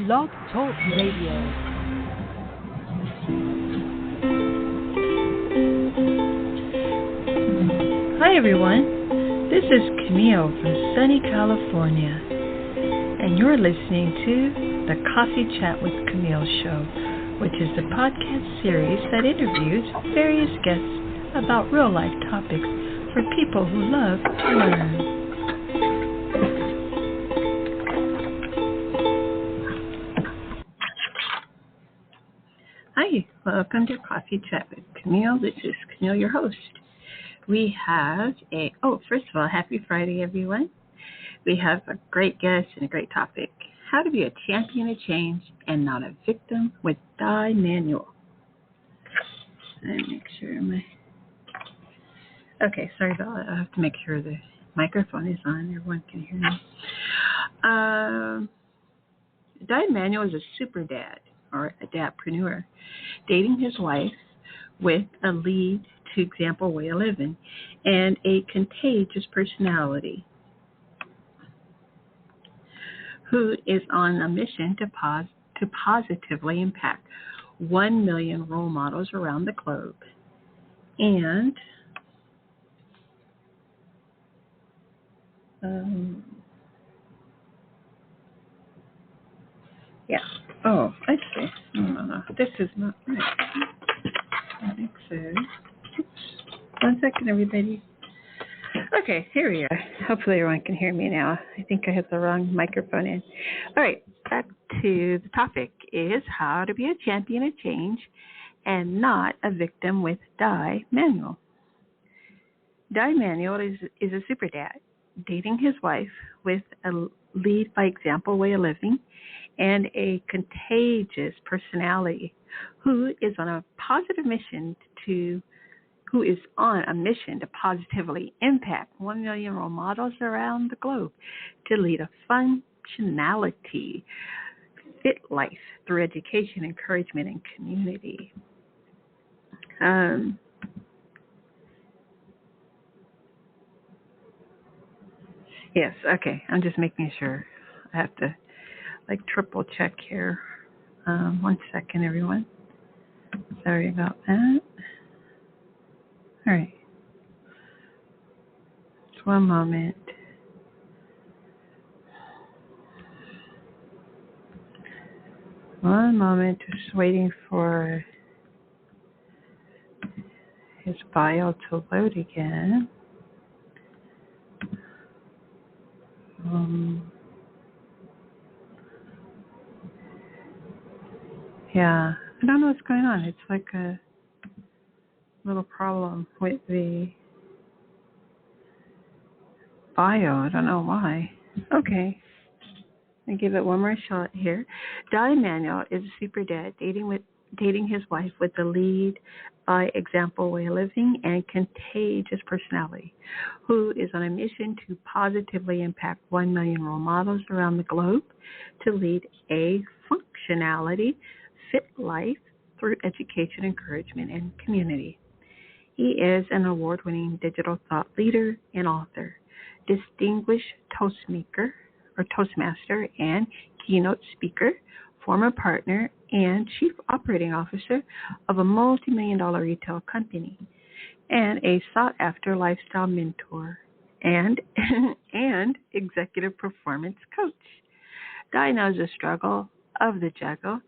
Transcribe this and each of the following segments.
Blog Talk Radio. Hi everyone, this is Camille from sunny California, and you're listening to the Coffee Chat with Camille show, which is a podcast series that interviews various guests about real-life topics for people who love to learn. Hi, welcome to Coffee Chat with Camille. This is Camille, your host. We have first of all, happy Friday, everyone. We have a great guest and a great topic. How to be a champion of change and not a victim with Dai Manuel. Let me make sure Okay, sorry about that. I have to make sure the microphone is on. Everyone can hear me. Dai Manuel is a super dad, or a dadpreneur, dating his wife with a lead to example way of living and a contagious personality who is on a mission to positively impact 1 million role models around the globe. And I see. No. This is not right. I think so. Oops. 1 second, everybody. Okay, here we are. Hopefully everyone can hear me now. I think I have the wrong microphone in. All right, back to the topic is how to be a champion of change and not a victim with Dai Manuel. Dai Manuel is a super dad, dating his wife with a lead by example way of living and a contagious personality who is on a mission to positively impact 1 million role models around the globe to lead a FUN-ctionally fit life through education, encouragement, and community. Yes, okay. I'm just making sure. I have to triple check here. 1 second, everyone. Sorry about that. All right. Just 1 moment. Just waiting for his bio to load again. Yeah, I don't know what's going on. It's like a little problem with the bio. I don't know why. Okay. I'll give it one more shot here. Dai Manuel is a super dad dating his wife with the lead by example way of living and contagious personality who is on a mission to positively impact 1 million role models around the globe to lead a FUN-ctionally fit life through education, encouragement, and community. He is an award-winning digital thought leader and author, Distinguished Toastmaster and keynote speaker, former partner and chief operating officer of a multi-million-dollar retail company, and a sought-after lifestyle mentor and executive performance coach. Dai knows the struggle of the juggle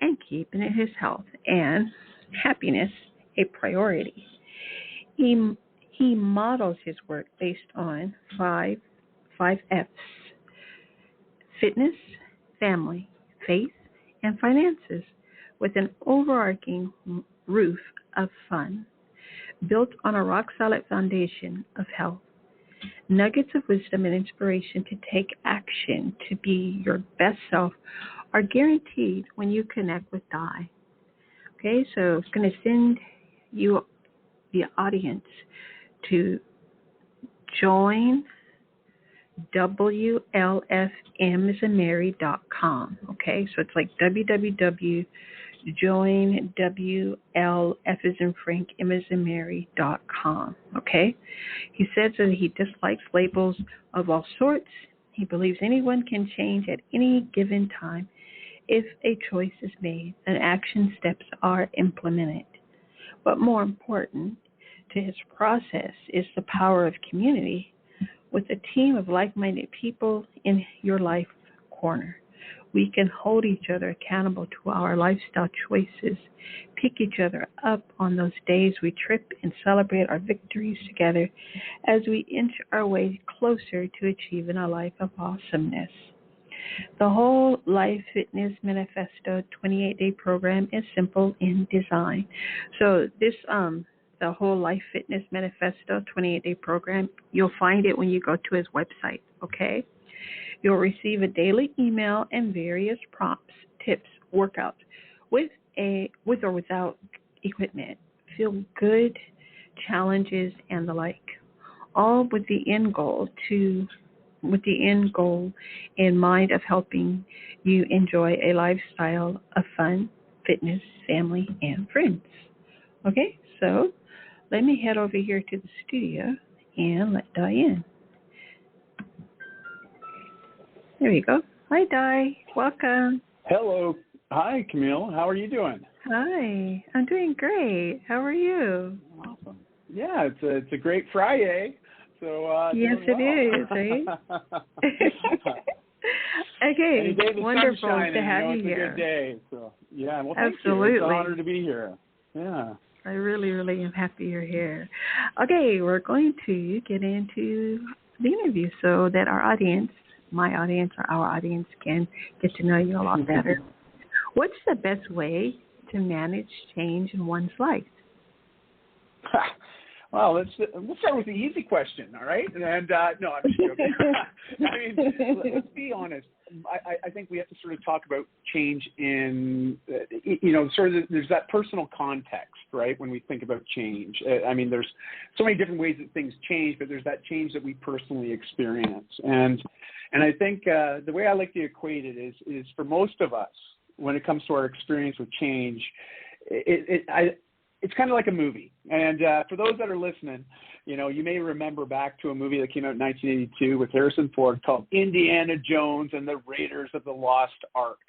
and keeping his health and happiness a priority. He models his work based on five F's: fitness, family, faith, and finances, with an overarching roof of fun, built on a rock-solid foundation of health. Nuggets of wisdom and inspiration to take action to be your best self are guaranteed when you connect with Dai. Okay, so it's going to send you, the audience, to join WLFMisandMary.com. Okay, so it's like www.join.WLFisandFrankMisandMary.com. Okay, he says that he dislikes labels of all sorts. He believes anyone can change at any given time If a choice is made, then action steps are implemented. But more important to his process is the power of community with a team of like-minded people in your life corner. We can hold each other accountable to our lifestyle choices, pick each other up on those days we trip, and celebrate our victories together as we inch our way closer to achieving a life of awesomeness. The Whole Life Fitness Manifesto 28-day program is simple in design. So this the Whole Life Fitness Manifesto 28-day program, you'll find it when you go to his website, okay? You'll receive a daily email and various prompts, tips, workouts with or without equipment, feel good challenges, and the like, all with the end goal in mind of helping you enjoy a lifestyle of fun, fitness, family, and friends. Okay, so let me head over here to the studio and let Dai in. There you go. Hi, Dai. Welcome. Hello. Hi, Camille. How are you doing? Hi. I'm doing great. How are you? Awesome. Yeah, it's a great Friday. So yes, it is, eh? Okay, wonderful to have you here. It's a good day. So yeah, well, thank Absolutely. you. It's an honor to be here. Yeah. I really, really am happy you're here. Okay, we're going to get into the interview so that our audience, my audience or our audience, can get to know you a lot better. What's the best way to manage change in one's life? Well, we'll start with the easy question, all right? And no, I'm just joking. I mean, let's be honest. I think we have to sort of talk about change in, sort of there's that personal context, right, when we think about change. I mean, there's so many different ways that things change, but there's that change that we personally experience. And I think the way I like to equate it is for most of us, when it comes to our experience with change, it's kind of like a movie. And for those that are listening, you may remember back to a movie that came out in 1982 with Harrison Ford called Indiana Jones and the Raiders of the Lost Ark.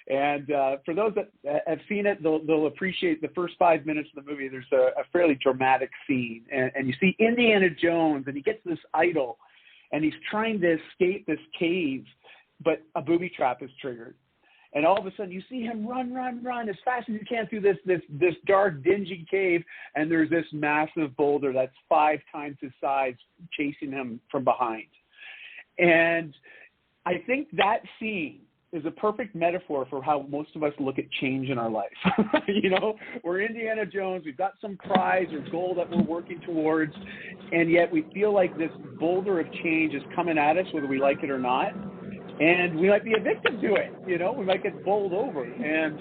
And for those that have seen it, they'll appreciate the first 5 minutes of the movie. There's a fairly dramatic scene. And you see Indiana Jones, and he gets this idol, and he's trying to escape this cave, but a booby trap is triggered. And all of a sudden, you see him run as fast as he can through this dark, dingy cave, and there's this massive boulder that's 5 times his size chasing him from behind. And I think that scene is a perfect metaphor for how most of us look at change in our life. We're Indiana Jones. We've got some prize or goal that we're working towards, and yet we feel like this boulder of change is coming at us, whether we like it or not. And we might be a victim to it, we might get bowled over. And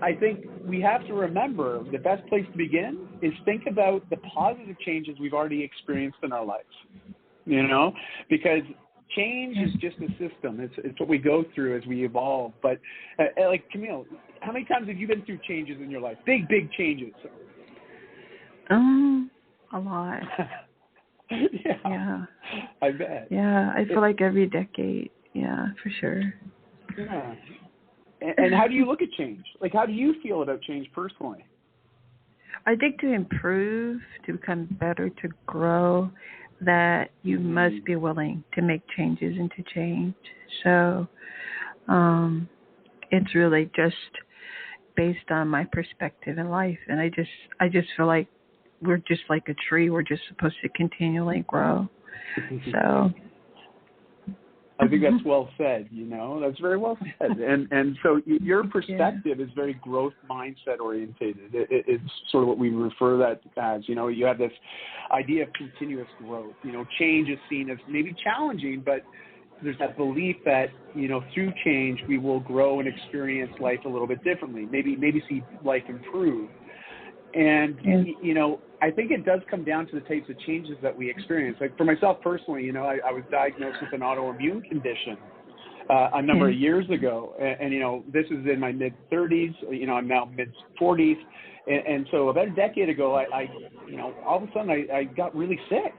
I think we have to remember the best place to begin is think about the positive changes we've already experienced in our lives, because change is just a system. It's what we go through as we evolve. But like Camille, how many times have you been through changes in your life? Big changes. A lot. Yeah. I bet. Yeah, I feel like every decade. Yeah, for sure. Yeah. And how do you look at change? Like, how do you feel about change personally? I think to improve, to become better, to grow, that you must be willing to make changes and to change. So it's really just based on my perspective in life. And I just feel like we're just like a tree. We're just supposed to continually grow. So I think that's well said, That's very well said. And so your perspective is very growth mindset orientated. It's sort of what we refer that as, you have this idea of continuous growth. Change is seen as maybe challenging, but there's that belief that, through change we will grow and experience life a little bit differently, maybe see life improve. And, I think it does come down to the types of changes that we experience. Like for myself personally, I was diagnosed with an autoimmune condition a number of years ago. And this is in my mid-30s. I'm now mid-40s. And so about a decade ago, I all of a sudden I got really sick.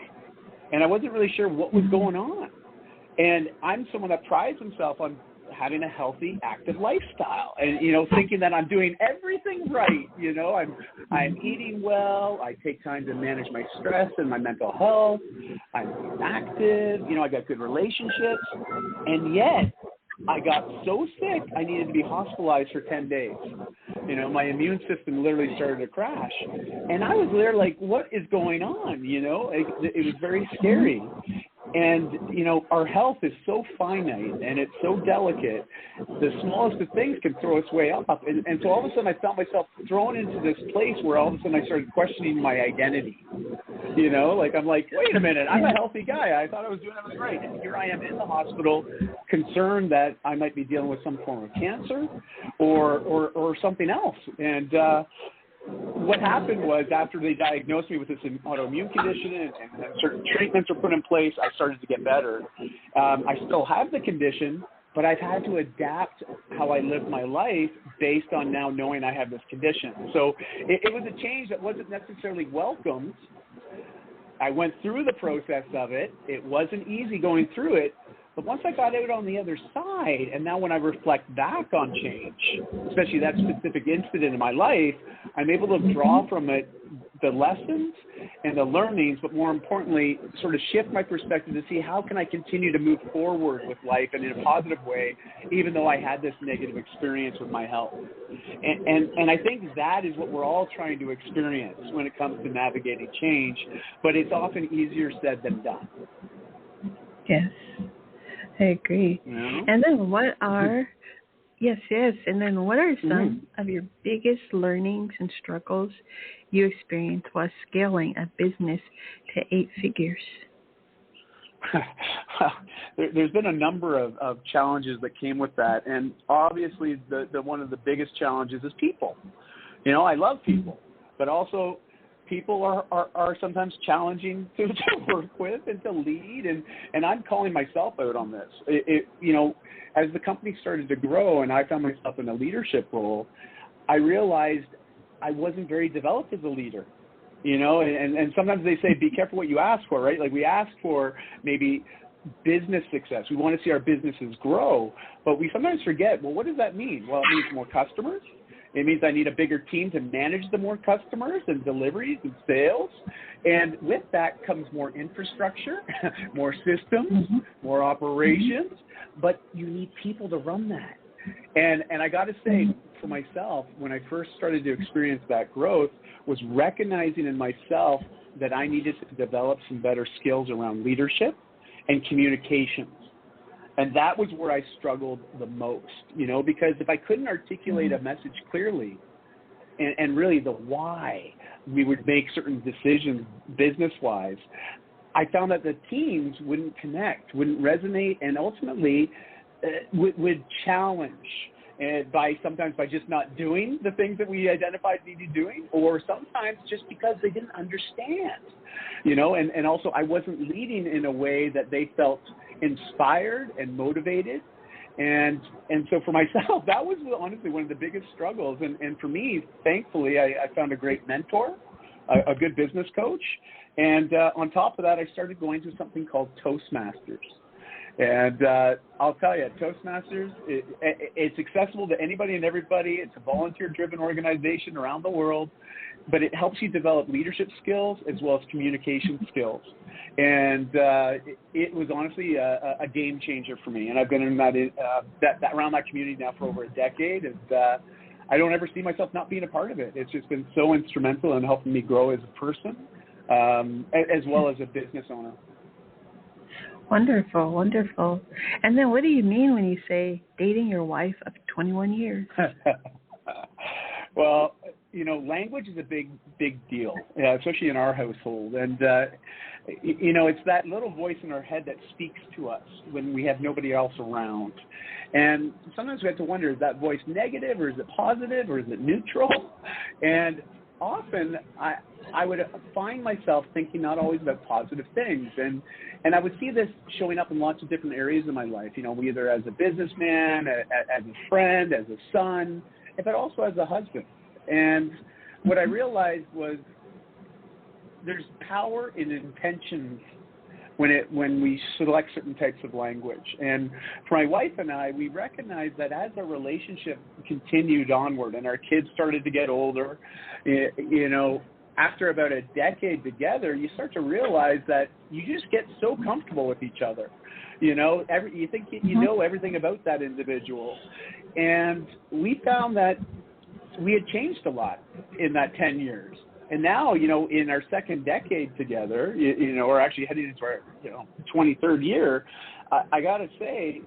And I wasn't really sure what was going on. And I'm someone that prides himself on having a healthy, active lifestyle, and thinking that I'm doing everything right. I'm eating well. I take time to manage my stress and my mental health. I'm active. I got good relationships, and yet I got so sick I needed to be hospitalized for 10 days. My immune system literally started to crash, and I was there like, what is going on? It was very scary. And, our health is so finite and it's so delicate. The smallest of things can throw us way up. And so all of a sudden I found myself thrown into this place where all of a sudden I started questioning my identity. I'm like, wait a minute, I'm a healthy guy. I thought I was doing everything right. And here I am in the hospital, concerned that I might be dealing with some form of cancer or something else. And, what happened was, after they diagnosed me with this autoimmune condition and certain treatments were put in place, I started to get better. I still have the condition, but I've had to adapt how I live my life based on now knowing I have this condition. So it was a change that wasn't necessarily welcomed. I went through the process of it. It wasn't easy going through it. But once I got out on the other side, and now when I reflect back on change, especially that specific incident in my life, I'm able to draw from it the lessons and the learnings, but more importantly, sort of shift my perspective to see how can I continue to move forward with life and in a positive way, even though I had this negative experience with my health. And I think that is what we're all trying to experience when it comes to navigating change, but it's often easier said than done. Yes. I agree. Yeah. And then what are some of your biggest learnings and struggles you experienced while scaling a business to 8 figures? There's been a number of challenges that came with that. And obviously the one of the biggest challenges is people. I love people, but also people are sometimes challenging to work with and to lead, and I'm calling myself out on this. As the company started to grow and I found myself in a leadership role, I realized I wasn't very developed as a leader. And sometimes they say, be careful what you ask for, right? Like, we ask for maybe business success. We want to see our businesses grow, but we sometimes forget, well, what does that mean? Well, it means more customers. It means I need a bigger team to manage the more customers and deliveries and sales. And with that comes more infrastructure, more systems, more operations, but you need people to run that. And I got to say, for myself, when I first started to experience that growth, was recognizing in myself that I needed to develop some better skills around leadership and communications. And that was where I struggled the most, because if I couldn't articulate a message clearly and really the why we would make certain decisions business-wise, I found that the teams wouldn't connect, wouldn't resonate, and ultimately would challenge sometimes by just not doing the things that we identified needed doing, or sometimes just because they didn't understand, and also I wasn't leading in a way that they felt inspired and motivated. And so for myself, that was honestly one of the biggest struggles. And for me, thankfully, I found a great mentor, a good business coach. And on top of that, I started going to something called Toastmasters. And I'll tell you, Toastmasters, it's accessible to anybody and everybody. It's a volunteer-driven organization around the world, but it helps you develop leadership skills as well as communication skills. And it was honestly a game changer for me. And I've been in around that community now for over a decade. And I don't ever see myself not being a part of it. It's just been so instrumental in helping me grow as a person, as well as a business owner. Wonderful, wonderful. And then what do you mean when you say dating your wife of 21 years? Well, language is a big deal, especially in our household. And, it's that little voice in our head that speaks to us when we have nobody else around. And sometimes we have to wonder, is that voice negative, or is it positive, or is it neutral? And often I would find myself thinking not always about positive things. And I would see this showing up in lots of different areas of my life, either as a businessman, as a friend, as a son, but also as a husband. And what I realized was there's power in intentions when we select certain types of language. And for my wife and I, we recognized that as our relationship continued onward and our kids started to get older, you know, after about a decade together, you start to realize that you just get so comfortable with each other. You know, you think you know everything about that individual. And we found that we had changed a lot in that 10 years. And now, you know, in our second decade together, you know, or actually heading into our, you know, 23rd year, I got to say,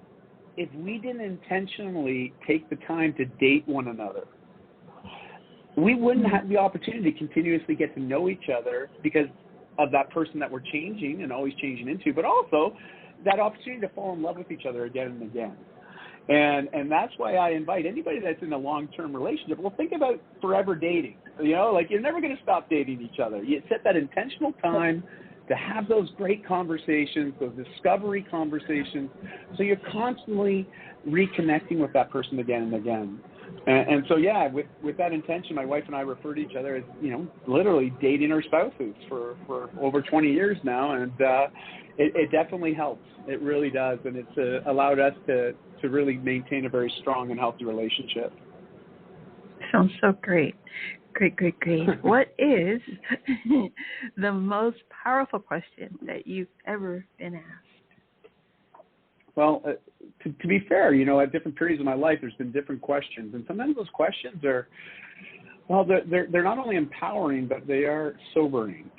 if we didn't intentionally take the time to date one another, we wouldn't have the opportunity to continuously get to know each other because of that person that we're changing and always changing into, but also that opportunity to fall in love with each other again and again. And that's why I invite anybody that's in a long-term relationship, well, think about forever dating. You know, like you're never going to stop dating each other. You set that intentional time to have those great conversations, those discovery conversations, so you're constantly reconnecting with that person again and again. And so, yeah, with that intention, my wife and I refer to each other as, you know, literally dating our spouses for over 20 years now, and it definitely helps. It really does, and it's allowed us to really maintain a very strong and healthy relationship. Sounds so great. Great. What is the most powerful question that you've ever been asked? Well, to be fair, you know, at different periods of my life, there's been different questions. And sometimes those questions are, well, they're not only empowering, but they are sobering.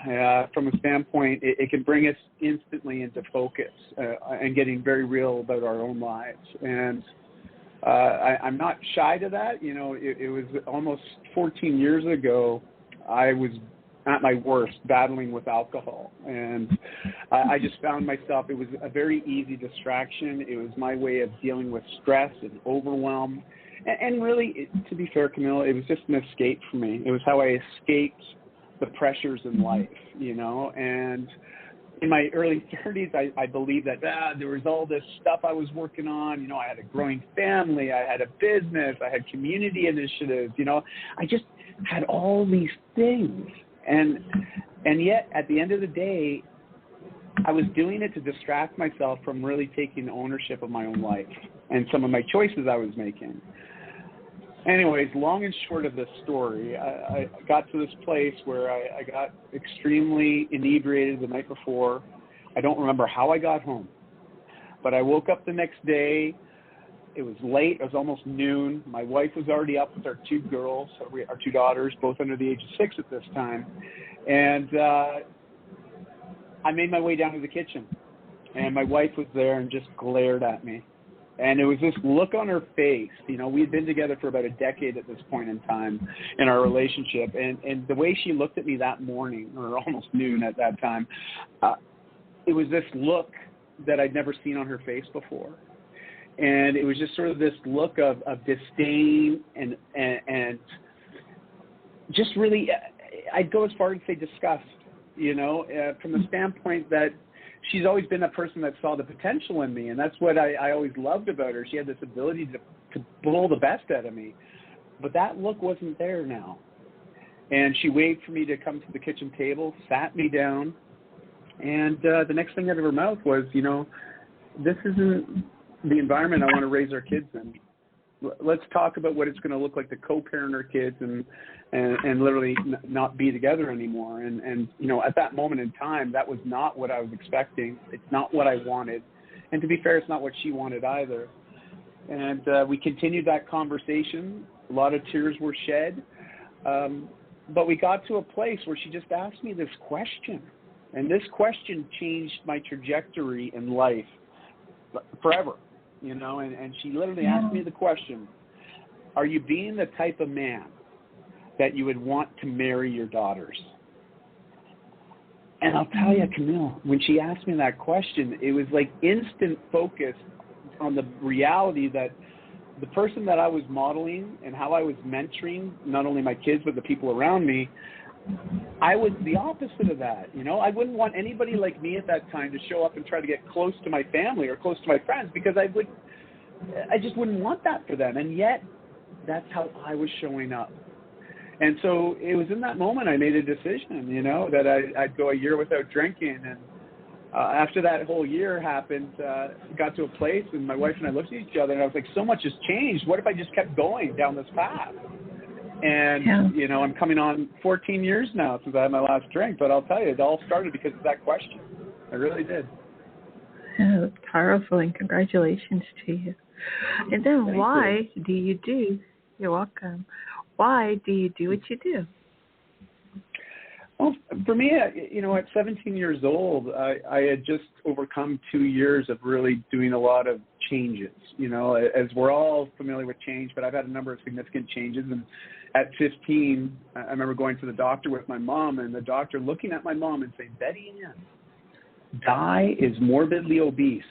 From a standpoint, it can bring us instantly into focus and getting very real about our own lives. And I'm not shy to that. You know, it was almost 14 years ago, I was at my worst battling with alcohol. And I just found myself, it was a very easy distraction. It was my way of dealing with stress and overwhelm. And really, to be fair, Camille, it was just an escape for me. It was how I escaped the pressures in life, you know. And in my early 30s, I believed that there was all this stuff I was working on. You know, I had a growing family. I had a business. I had community initiatives. You know, I just had all these things. And yet, at the end of the day, I was doing it to distract myself from really taking ownership of my own life and some of my choices I was making. Anyways, long and short of this story, I got to this place where I got extremely inebriated the night before. I don't remember how I got home, but I woke up the next day. It was late. It was almost noon. My wife was already up with our two girls, our two daughters, both under the age of 6 at this time. And I made my way down to the kitchen, and my wife was there and just glared at me. And it was this look on her face. You know, we had been together for about a decade at this point in time in our relationship. And the way she looked at me that morning, or almost noon at that time, it was this look that I'd never seen on her face before. And it was just sort of this look of disdain and just really, I'd go as far as to say disgust, you know, from the standpoint that she's always been a person that saw the potential in me, and that's what I always loved about her. She had this ability to pull the best out of me. But that look wasn't there now. And she waited for me to come to the kitchen table, sat me down, and the next thing out of her mouth was, you know, this isn't the environment I want to raise our kids in. Let's talk about what it's going to look like to co-parent our kids and literally not be together anymore. And you know, at that moment in time, that was not what I was expecting. It's not what I wanted. And to be fair, it's not what she wanted either. And we continued that conversation. A lot of tears were shed. But we got to a place where she just asked me this question. And this question changed my trajectory in life forever. You know, and she literally asked me the question, are you being the type of man that you would want to marry your daughters? And I'll tell you, Camille, when she asked me that question, it was like instant focus on the reality that the person that I was modeling and how I was mentoring, not only my kids, but the people around me, I was the opposite of that. You know, I wouldn't want anybody like me at that time to show up and try to get close to my family or close to my friends, because I just wouldn't want that for them. And yet that's how I was showing up. And so it was in that moment I made a decision, you know, that I'd go a year without drinking. After that whole year happened, got to a place, and my wife and I looked at each other, and I was like, so much has changed. What if I just kept going down this path? And, you know, I'm coming on 14 years now since I had my last drink, but I'll tell you, it all started because of that question. It really did. Yeah, that's powerful, and congratulations to you. And then you're welcome. Why do you do what you do? Well, for me, you know, at 17 years old, I had just overcome 2 years of really doing a lot of changes. You know, as we're all familiar with change, but I've had a number of significant changes. And at 15, I remember going to the doctor with my mom, and the doctor looking at my mom and saying, Betty Ann, Dai is morbidly obese.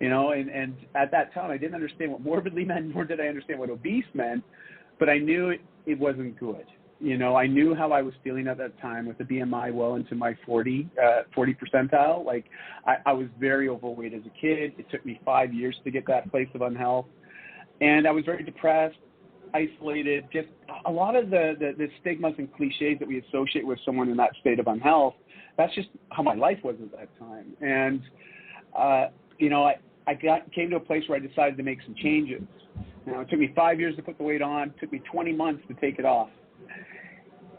You know, and at that time, I didn't understand what morbidly meant, nor did I understand what obese meant, but I knew it wasn't good. You know, I knew how I was feeling at that time with the BMI well into my 40 percentile. Like, I was very overweight as a kid. It took me 5 years to get that place of unhealth. And I was very depressed, isolated, just a lot of the stigmas and cliches that we associate with someone in that state of unhealth. That's just how my life was at that time. And, you know, I came to a place where I decided to make some changes. You know, it took me 5 years to put the weight on. It took me 20 months to take it off.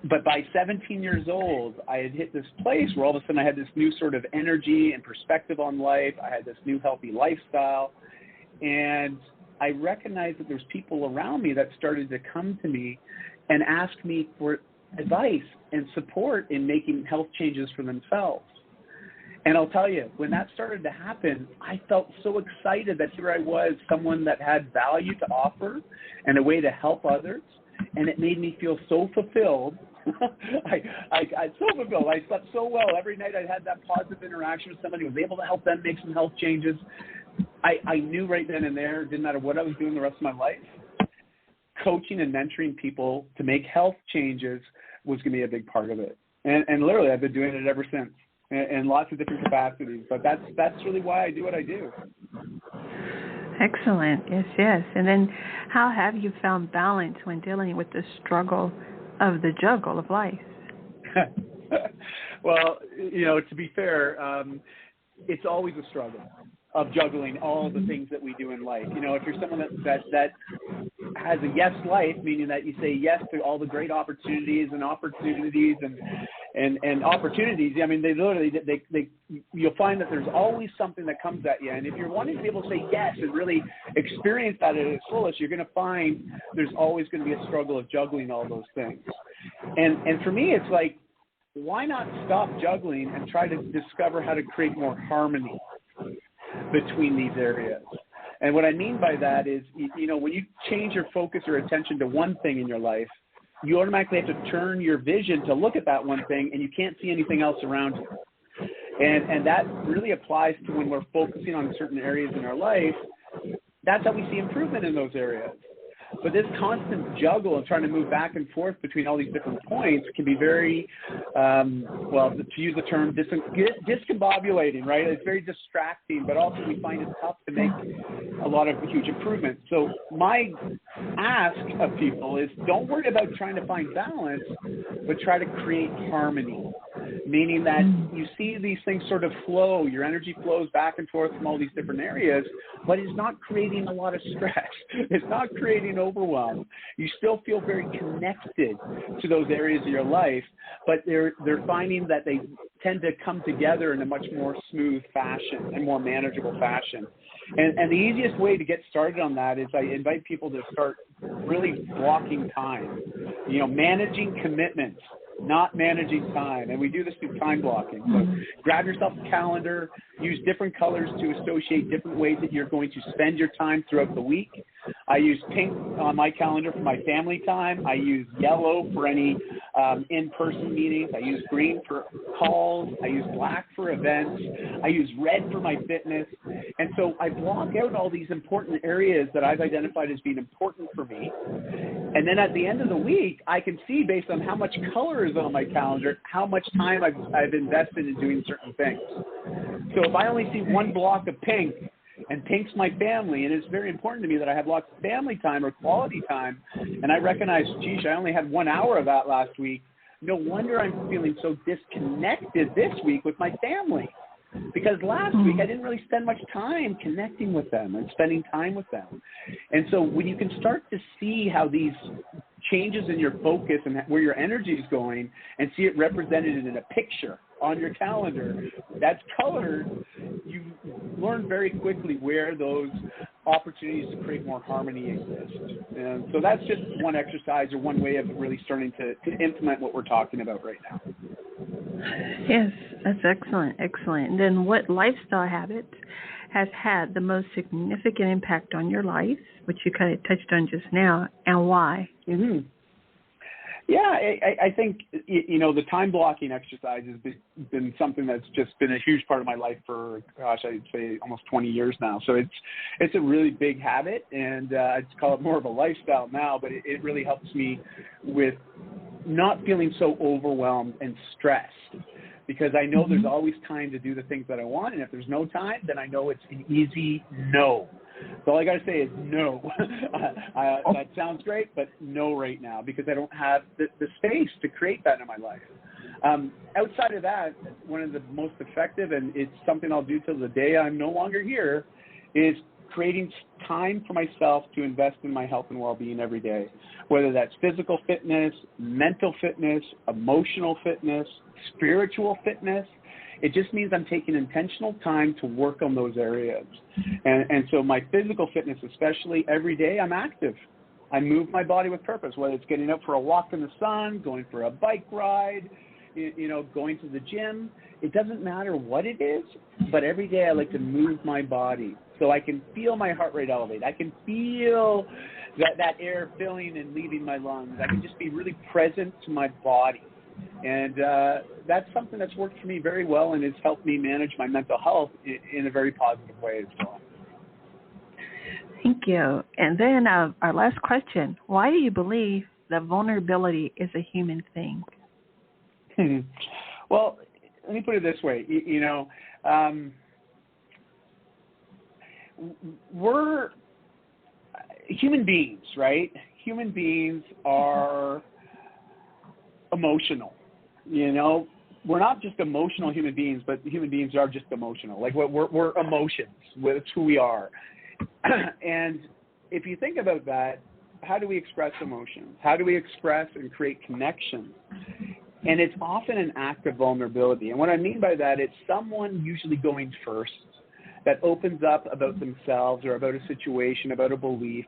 But by 17 years old, I had hit this place where all of a sudden I had this new sort of energy and perspective on life. I had this new healthy lifestyle. And I recognized that there's people around me that started to come to me and ask me for advice and support in making health changes for themselves. And I'll tell you, when that started to happen, I felt so excited that here I was, someone that had value to offer and a way to help others. And it made me feel so fulfilled. I so fulfilled. I slept so well. Every night I had that positive interaction with somebody who was able to help them make some health changes. I knew right then and there, it didn't matter what I was doing the rest of my life, coaching and mentoring people to make health changes was going to be a big part of it. And literally, I've been doing it ever since in lots of different capacities. But that's really why I do what I do. Excellent. Yes. And then how have you found balance when dealing with the struggle of the juggle of life? Well, you know, to be fair, it's always a struggle of juggling all the things that we do in life. You know, if you're someone that has a yes life, meaning that you say yes to all the great opportunities and opportunities. I mean, you'll find that there's always something that comes at you. And if you're wanting to be able to say yes and really experience that at its fullest, you're going to find there's always going to be a struggle of juggling all those things. And for me, it's like, why not stop juggling and try to discover how to create more harmony between these areas? And what I mean by that is, you know, when you change your focus or attention to one thing in your life, you automatically have to turn your vision to look at that one thing, and you can't see anything else around you. And that really applies to when we're focusing on certain areas in our life. That's how we see improvement in those areas. But this constant juggle and trying to move back and forth between all these different points can be very, well, to use the term, discombobulating, right? It's very distracting, but also we find it tough to make a lot of huge improvements. So my ask of people is, don't worry about trying to find balance, but try to create harmony, meaning that you see these things sort of flow. Your energy flows back and forth from all these different areas, but it's not creating a lot of stress. It's not creating overwhelm. You still feel very connected to those areas of your life, but they're finding that they tend to come together in a much more smooth fashion and more manageable fashion. And the easiest way to get started on that is I invite people to start really blocking time, you know, managing commitments, not managing time. And we do this through time blocking. So grab yourself a calendar, use different colors to associate different ways that you're going to spend your time throughout the week. I use pink on my calendar for my family time. I use yellow for any in-person meetings. I use green for calls. I use black for events. I use red for my fitness. And so I block out all these important areas that I've identified as being important for me. And then at the end of the week, I can see based on how much color is on my calendar, how much time I've invested in doing certain things. So if I only see one block of pink, and pink's my family, and it's very important to me that I have lots of family time or quality time, and I recognize, geez, I only had 1 hour of that last week. No wonder I'm feeling so disconnected this week with my family. because last week I didn't really spend much time connecting with them and spending time with them. And so when you can start to see how these changes in your focus and where your energy is going and see it represented in a picture on your calendar that's colored, you learn very quickly where those opportunities to create more harmony exist. And so that's just one exercise or one way of really starting to implement what we're talking about right now. Yes, that's excellent, excellent. And then what lifestyle habit has had the most significant impact on your life, which you kind of touched on just now, and why? Mm-hmm. Yeah, I think, you know, the time blocking exercise has been something that's just been a huge part of my life for, gosh, I'd say almost 20 years now. So it's a really big habit, and I'd call it more of a lifestyle now, but it really helps me with not feeling so overwhelmed and stressed, because I know there's always time to do the things that I want, and if there's no time, then I know it's an easy no. So all I got to say is no. That sounds great, but no right now, because I don't have the space to create that in my life. Outside of that, one of the most effective, and it's something I'll do till the day I'm no longer here, is creating time for myself to invest in my health and well-being every day, whether that's physical fitness, mental fitness, emotional fitness, spiritual fitness. It just means I'm taking intentional time to work on those areas. And so my physical fitness, especially, every day I'm active. I move my body with purpose, whether it's getting up for a walk in the sun, going for a bike ride, you know, going to the gym. It doesn't matter what it is, but every day I like to move my body so I can feel my heart rate elevate. I can feel that air filling and leaving my lungs. I can just be really present to my body. And that's something that's worked for me very well and has helped me manage my mental health in a very positive way as well. Thank you. And then our last question, why do you believe that vulnerability is a human thing? Well, let me put it this way. You know, we're human beings, right? Human beings are emotional. You know, we're not just emotional human beings, but human beings are just emotional. Like we're emotions. It's who we are. And if you think about that, how do we express emotions? How do we express and create connection? And it's often an act of vulnerability. And what I mean by that, it's someone usually going first that opens up about themselves or about a situation, about a belief.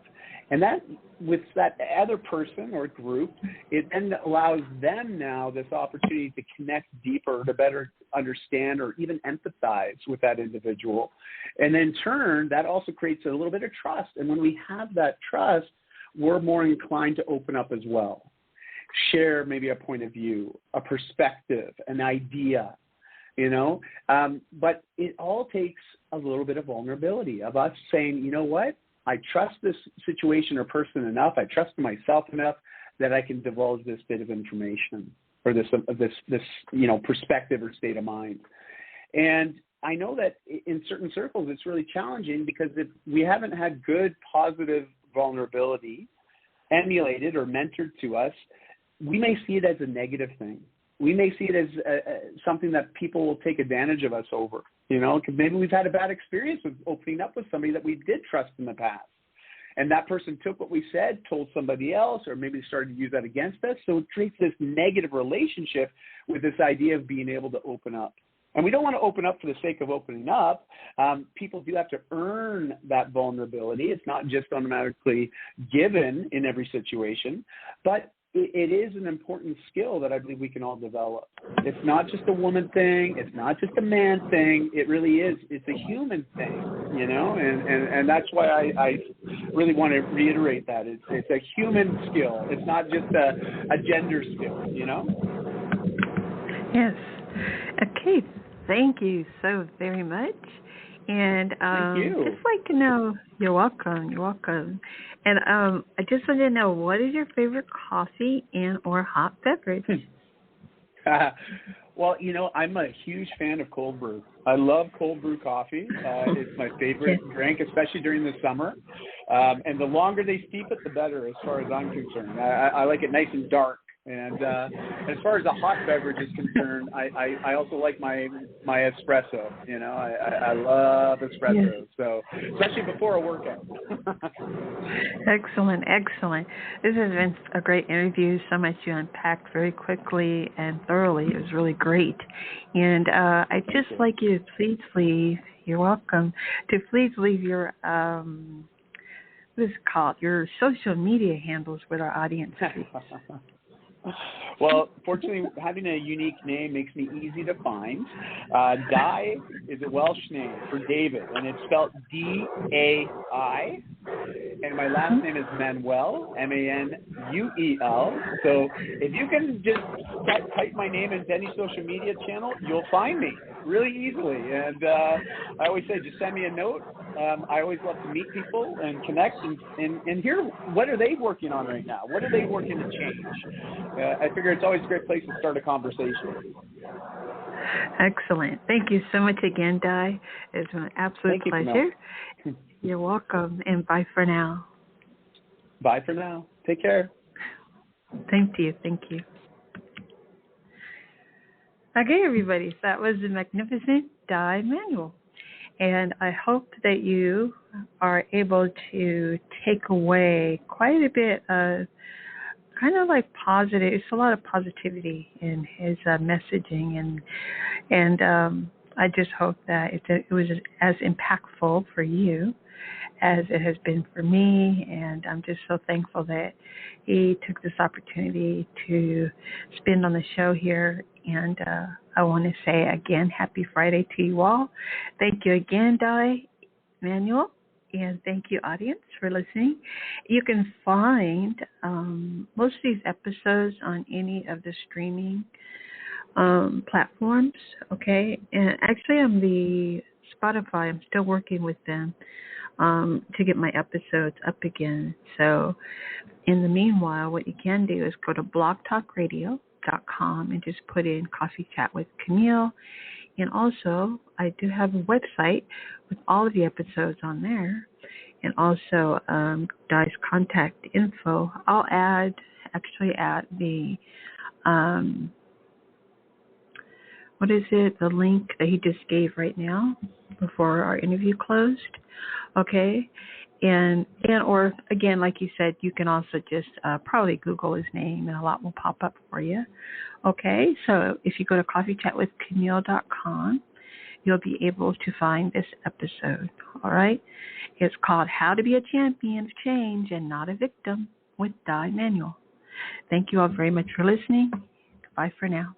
And that, with that other person or group, it then allows them now this opportunity to connect deeper, to better understand or even empathize with that individual. And in turn, that also creates a little bit of trust. And when we have that trust, we're more inclined to open up as well. Share maybe a point of view, a perspective, an idea, you know. But it all takes a little bit of vulnerability of us saying, you know what? I trust this situation or person enough. I trust myself enough that I can divulge this bit of information or this you know, perspective or state of mind. And I know that in certain circles it's really challenging because if we haven't had good, positive vulnerability emulated or mentored to us, we may see it as a negative thing. We may see it as something that people will take advantage of us over. You know, maybe we've had a bad experience with opening up with somebody that we did trust in the past. And that person took what we said, told somebody else, or maybe started to use that against us. So it creates this negative relationship with this idea of being able to open up. And we don't want to open up for the sake of opening up. People do have to earn that vulnerability. It's not just automatically given in every situation, but it is an important skill that I believe we can all develop. It's not just a woman thing. It's not just a man thing. It really is. It's a human thing, you know, and that's why I really want to reiterate that. It's a human skill. It's not just a gender skill, you know? Yes. Okay. Thank you so very much. And Thank you. Just like to know, you're welcome. You're welcome. And I just wanted to know, what is your favorite coffee and or hot beverage? Well, you know, I'm a huge fan of cold brew. I love cold brew coffee. It's my favorite drink, especially during the summer. And the longer they steep it, the better, as far as I'm concerned. I like it nice and dark. And as far as a hot beverage is concerned, I also like my espresso. You know, I love espresso. Yes. So especially before a workout. Excellent, excellent. This has been a great interview. So much you unpacked very quickly and thoroughly. It was really great. And I'd just like you to please leave. You're welcome. To please leave your what is it called? Your social media handles with our audience. Well, fortunately, having a unique name makes me easy to find. Dai is a Welsh name for David, and it's spelled D-A-I. And my last name is Manuel, M-A-N-U-E-L. So if you can just type my name into any social media channel, you'll find me really easily. And I always say, just send me a note. I always love to meet people and connect and hear what are they working on right now? What are they working to change? I figure it's always a great place to start a conversation. Excellent. Thank you so much again, Dai. It's been an absolute pleasure. You're welcome, and bye for now. Bye for now. Take care. Thank you. Thank you. Okay, everybody. So that was the magnificent Dai Manuel. And I hope that you are able to take away quite a bit of kind of like positive. It's a lot of positivity in his messaging, and I just hope that it was as impactful for you as it has been for me. And I'm just so thankful that he took this opportunity to spend on the show here. And I want to say again, happy Friday to you all. Thank you again, Dai Manuel. And thank you, audience, for listening. You can find most of these episodes on any of the streaming platforms, okay? And actually on the Spotify, I'm still working with them to get my episodes up again. So in the meanwhile, what you can do is go to blogtalkradio.com and just put in Coffee Chat with Camille. And also, I do have a website with all of the episodes on there, and also Dai's contact info. I'll add the, the link that he just gave right now before our interview closed, okay? And or, again, like you said, you can also just probably Google his name, and a lot will pop up for you. Okay, so if you go to coffeechatwithcamille.com, you'll be able to find this episode, all right? It's called How to Be a Champion of Change and Not a Victim with Dai Manuel. Thank you all very much for listening. Bye for now.